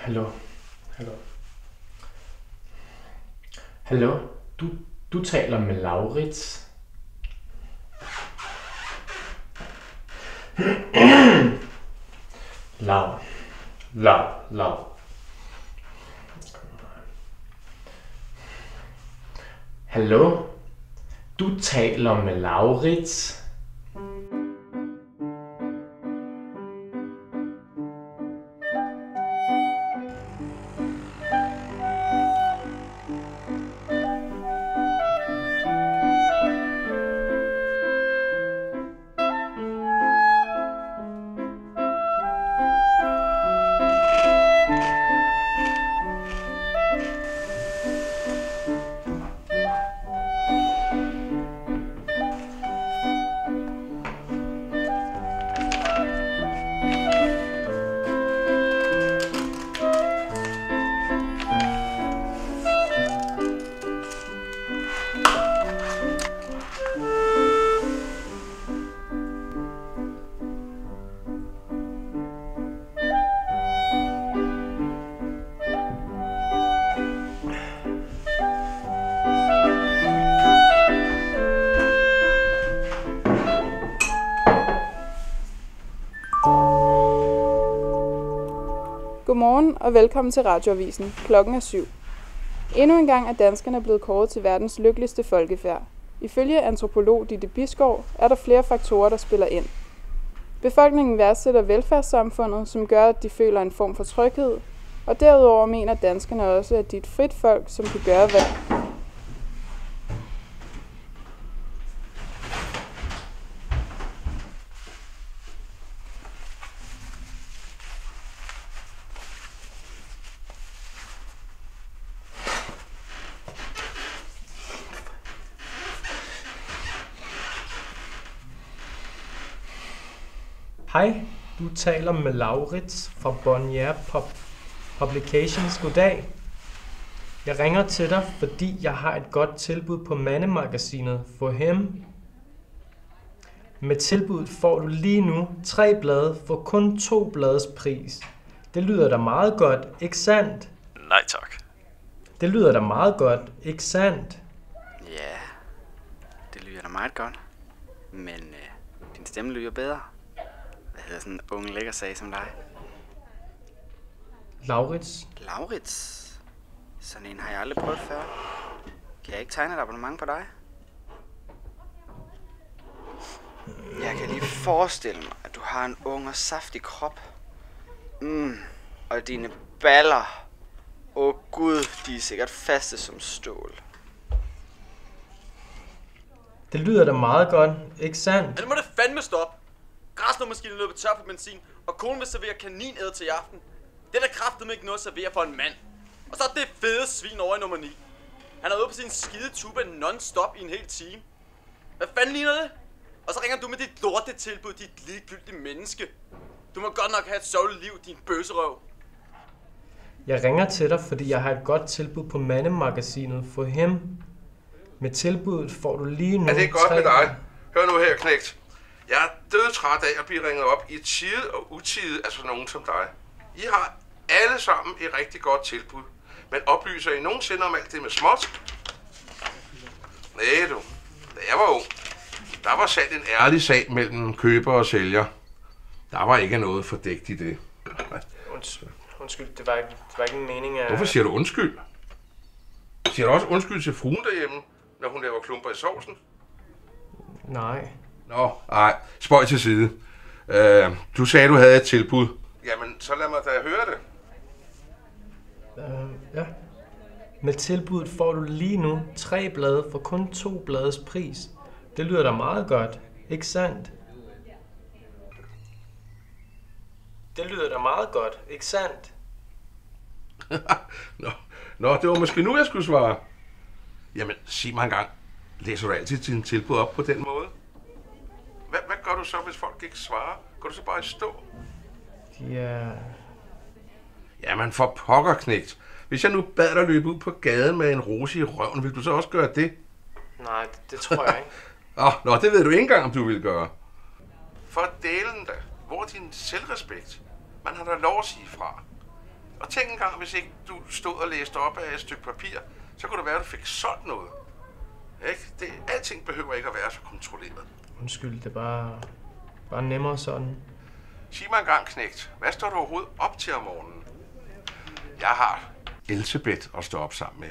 Hallo. Hallo. Hallo. Du taler med Laurits. Lav. Hallo. Du taler med Laurits. Godmorgen og velkommen til Radioavisen. Klokken er 7. Endnu en gang er danskerne blevet kåret til verdens lykkeligste folkefærd. Ifølge antropolog Ditte Bisgaard er der flere faktorer, der spiller ind. Befolkningen værdsætter velfærdssamfundet, som gør, at de føler en form for tryghed, og derudover mener danskerne også, at de er et frit folk, som kan gøre hvad. Hej, du taler med Laurits fra Bonnier Publications. Goddag. Jeg ringer til dig, fordi jeg har et godt tilbud på mandemagasinet For Him. Med tilbuddet får du lige nu 3 blade for kun 2 blades pris. Det lyder da meget godt, ikke sandt? Nej tak. Det lyder da meget godt, ikke sandt? Ja, det lyder da meget godt. Men din stemme lyder bedre. Hvad hedder sådan en ung lækker sag som dig? Laurits. Laurits? Sådan en har jeg aldrig prøvet før. Kan jeg ikke tegne et abonnement på dig? Jeg kan lige forestille mig, at du har en ung og saftig krop. Og dine baller. Åh gud, de er sikkert faste som stål. Det lyder da meget godt, ikke sandt? Ja, nu må det fandme stoppe. Græsslåmaskinen løber tør for benzin, og konen vil servere kaninæd til i aften. Det er da kraftedeme ikke noget at servere for en mand. Og så er det fede svin over i nummer 9. Han er ude på sin skide tuba non-stop i en hel time. Hvad fanden ligner det? Og så ringer du med dit lortetilbud, dit ligegyldige menneske. Du må godt nok have et sørgeligt liv, din bøsserøv. Jeg ringer til dig, fordi jeg har et godt tilbud på mandemagasinet For Him. Med tilbuddet får du lige nu... Er det godt med dig? Hør nu her, knægt. Jeg er dødtræt af at blive ringet op i tide og utide af sådan nogen som dig. I har alle sammen et rigtig godt tilbud. Men oplyser I nogensinde om alt det med småt? Nej du, da jeg var ung, der var sat en ærlig sag mellem køber og sælger. Der var ikke noget fordækt i det. Undskyld, det var ikke en mening af... Hvorfor siger du undskyld? Siger du også undskyld til fruen derhjemme, når hun laver klumper i sovsen? Nej. Nå, nej, spøj til side. Du sagde, du havde et tilbud. Jamen, så lad mig da høre det. Ja. Med tilbuddet får du lige nu 3 blade for kun 2 blades pris. Det lyder da meget godt, ikke sandt? Det lyder da meget godt, ikke sandt? Nå, det var måske nu, jeg skulle svare. Jamen, sig mig engang. Læser du altid dine tilbud op på den måde? Hvad gør du så, hvis folk ikke svarer? Går du så bare i stå? Ja... Jamen, for pokker, knægt. Hvis jeg nu bad dig løbe ud på gaden med en rose i røven, vil du så også gøre det? Nej, det tror jeg ikke. Nå, det ved du ikke engang, om du vil gøre. For delen da. Hvor er din selvrespekt? Man har da lov at sige fra. Og tænk engang, hvis ikke du stod og læste op af et stykke papir, så kunne det være, at du fik solgt noget. Ikke? Alting behøver ikke at være så kontrolleret. Undskyld, det er bare nemmere sådan. Sig mig engang, knægt. Hvad står du overhovedet op til om morgenen? Jeg har Elsebeth at stå op sammen med.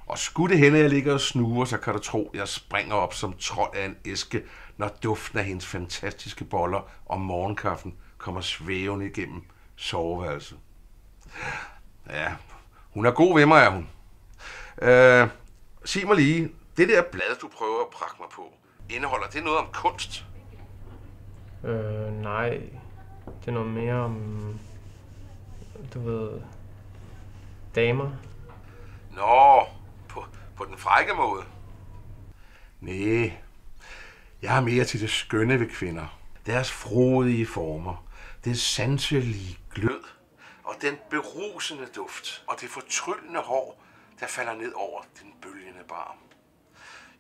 Og skulle det hende, jeg ligger og snuger, så kan du tro, jeg springer op som trold af en æske, når duften af hendes fantastiske boller og morgenkaffen kommer svævende igennem soveværelset. Ja, hun er god ved mig, er hun. Sig mig lige, det der blad, du prøver at prakke mig på, indeholder det noget om kunst? Nej. Det er noget mere om, du ved, damer. Nå, på den frække måde. Næh, jeg er mere til det skønne ved kvinder. Deres frodige former, det sanselige glød, og den berusende duft, og det fortryllende hår, der falder ned over den bølgende barm.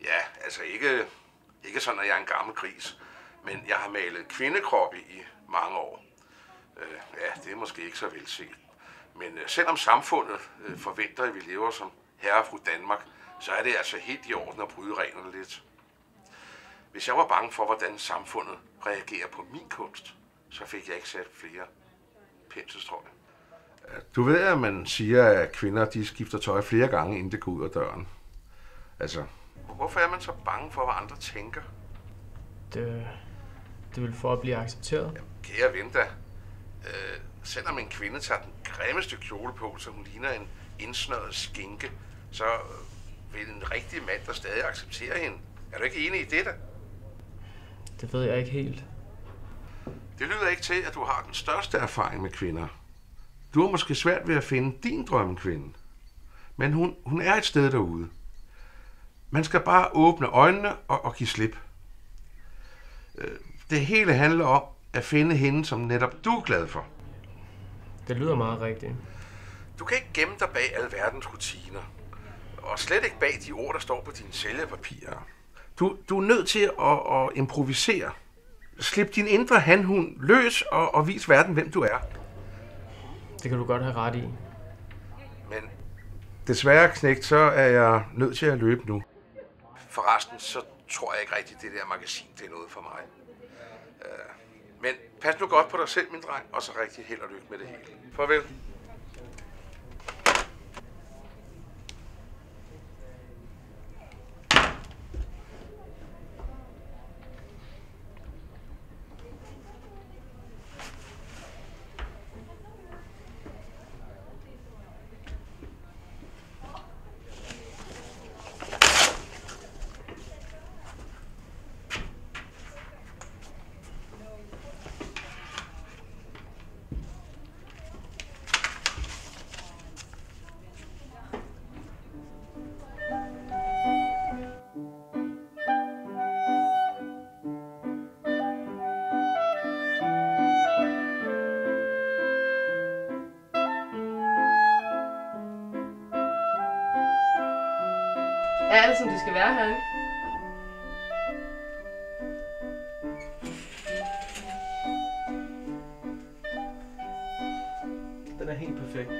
Ja, altså ikke sådan, at jeg er en gammel gris, men jeg har malet kvindekroppe i mange år. Ja, det er måske ikke så velset. Men selvom samfundet forventer, at vi lever som herre og fru Danmark, så er det altså helt i orden at bryde reglerne lidt. Hvis jeg var bange for, hvordan samfundet reagerer på min kunst, så fik jeg ikke sat flere penselstrøg. Du ved, at man siger, at kvinder de skifter tøj flere gange, inden det går ud af døren. Altså, hvorfor er man så bange for, hvad andre tænker? Det vil for at blive accepteret. Jamen, kære ven da. Selvom en kvinde tager den grimmeste kjole på, så hun ligner en indsnøret skinke, så vil en rigtig mand der stadig acceptere hende. Er du ikke enig i det da? Det ved jeg ikke helt. Det lyder ikke til, at du har den største erfaring med kvinder. Du har måske svært ved at finde din drømmekvinde. Men hun er et sted derude. Man skal bare åbne øjnene og give slip. Det hele handler om at finde hende, som netop du er glad for. Det lyder meget rigtigt. Du kan ikke gemme dig bag alverdens rutiner. Og slet ikke bag de ord, der står på dine sælgerpapirer. Du er nødt til at improvisere. Slip din indre hanhund løs og vis verden, hvem du er. Det kan du godt have ret i. Men desværre, knægt, så er jeg nødt til at løbe nu. Forresten, så tror jeg ikke rigtigt, det der magasin, det er noget for mig. Men pas nu godt på dig selv, min dreng, og så rigtig held og lykke med det hele. Farvel. Er alt, som det skal være herinde? Den er helt perfekt.